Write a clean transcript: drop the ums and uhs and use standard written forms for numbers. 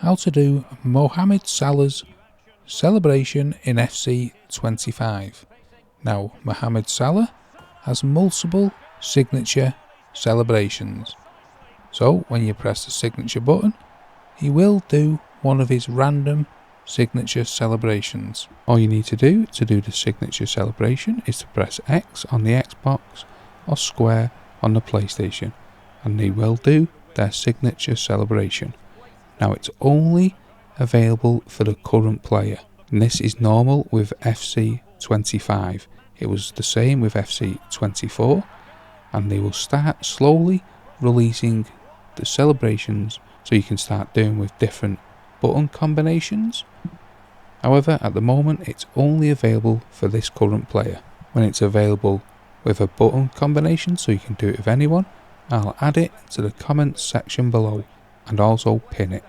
how to do Mohamed Salah's celebration in FC 25. Now, Mohamed Salah has multiple signature celebrations. So when you press the signature button, he will do one of his random signature celebrations. All you need to do the signature celebration is to press X on the Xbox or square on the PlayStation, and they will do their signature celebration. Now it's only available for the current player, and this is normal with FC 25. It was the same with FC 24, and they will start slowly releasing the celebrations so you can start doing with different button combinations. However, at the moment it's only available for this current player. When it's available with a button combination so you can do it with anyone, I'll add it to the comments section below and also pin it.